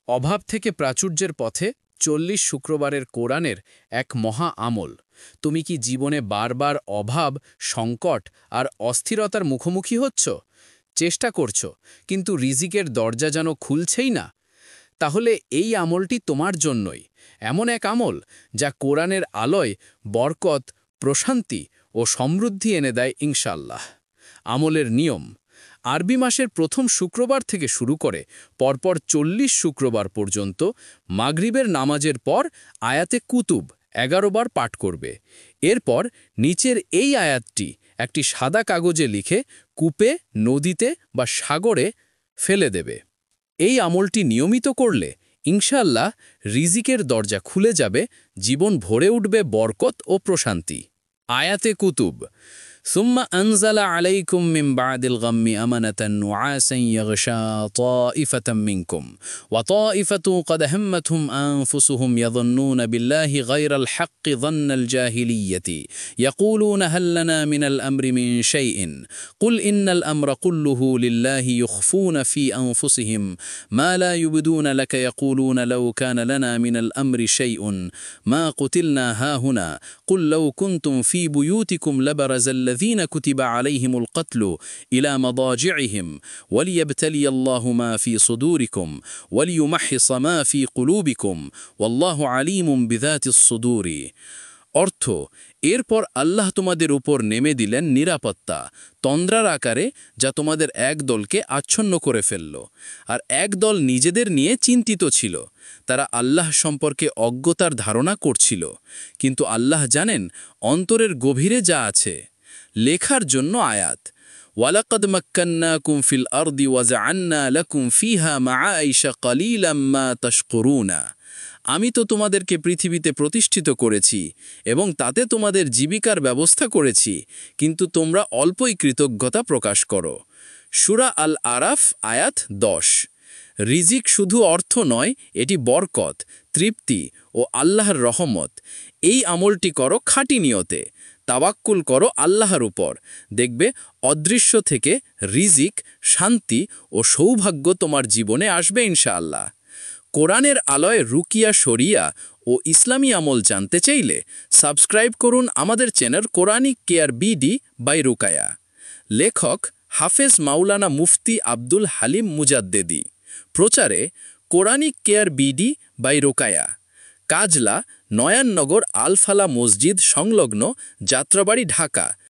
অভাব থেকে প্রাচুর্যের পথে ৪০ শুক্রবারের কোরআনের এক মহা আমল। তুমি কি জীবনে বারবার অভাব, সংকট আর অস্থিরতার মুখোমুখি হচ্ছ? চেষ্টা করছ, কিন্তু রিজিকের দরজা যেন খুলছেই না? তাহলে এই আমলটি তোমার জন্যই। এমন এক আমল যা কোরআনের আলোয় বরকত, প্রশান্তি ও সমৃদ্ধি এনে দেয় ইনশাআল্লাহ। আমলের নিয়ম: আরবি মাসের প্রথম শুক্রবার থেকে শুরু করে পরপর ৪০ শুক্রবার পর্যন্ত মাগরিবের নামাজের পর আয়াতে কুতুব ১১ বার পাঠ করবে। এরপর নিচের এই আয়াতটি একটি সাদা কাগজে লিখে কূপে, নদীতে বা সাগরে ফেলে দেবে। এই আমলটি নিয়মিত করলে ইনশাআল্লাহ রিজিকের দরজা খুলে যাবে, জীবন ভরে উঠবে বরকত ও প্রশান্তি। আয়াতে কুতুব: ثم أنزل عليكم من بعد الغم أمنة نعاسا يغشى طائفة منكم وطائفة قد همتهم أنفسهم يظنون بالله غير الحق ظن الجاهلية يقولون هل لنا من الأمر من شيء قل إن الأمر كله لله يخفون في أنفسهم ما لا يبدون لك يقولون لو كان لنا من الأمر شيء ما قتلنا هاهنا قل لو كنتم في بيوتكم لبرز الذين كتب عليهم القتل إلى مضاجعهم وليبتلي الله ما في صدوركم وليمحص ما في قلوبكم والله عليم بذات الصدور। অর্থ: এরপর আল্লাহ তোমাদের উপর নেমে দিলেন নিরাপত্তা, তন্দ্রার আকারে, যা তোমাদের এক দলকে আচ্ছন্ন করে ফেলল। আর এক দল নিজেদের নিয়ে চিন্তিত ছিল। তারা আল্লাহ সম্পর্কে অজ্ঞতার ধারণা করছিল, কিন্তু আল্লাহ জানেন অন্তরের গভীরে যা আছে। লেখার জন্য আয়াত: ওয়ালাকাদ মাক্কান্নাকুম ফিল আরদি ওয়াজআলনা লাকুম ফিহা মাআইশা কালিলাম মা তাশকুরুনা। আমি তো তোমাদেরকে পৃথিবীতে প্রতিষ্ঠিত করেছি এবং তাতে তোমাদের জীবিকার ব্যবস্থা করেছি, কিন্তু তোমরা অল্পই কৃতজ্ঞতা প্রকাশ করো। সূরা আল আরাফ আয়াত ১০। রিজিক শুধু অর্থ নয়, এটি বরকত, তৃপ্তি ও আল্লাহর রহমত। এই আমলটি করো খাঁটি নিয়তে, তাওয়াক্কুল করো আল্লাহর উপর। দেখবে অদৃশ্য থেকে রিজিক, শান্তি ও সৌভাগ্য তোমার জীবনে আসবে ইনশাআল্লাহ। কোরআনের আলোয় রুকিয়া, শরিয়া ও ইসলামী আমল জানতে চাইলে সাবস্ক্রাইব করুন আমাদের channel Quranic care BD by Rukaya. লেখক: হাফেজ মাওলানা মুফতি আব্দুল হালিম মুজাদ্দেদি। প্রচারে Quranic care BD by Rukaya. Kajla, Nayannagar Al Falah মসজিদ সংলগ্ন, যাত্রাবাড়ি, ঢাকা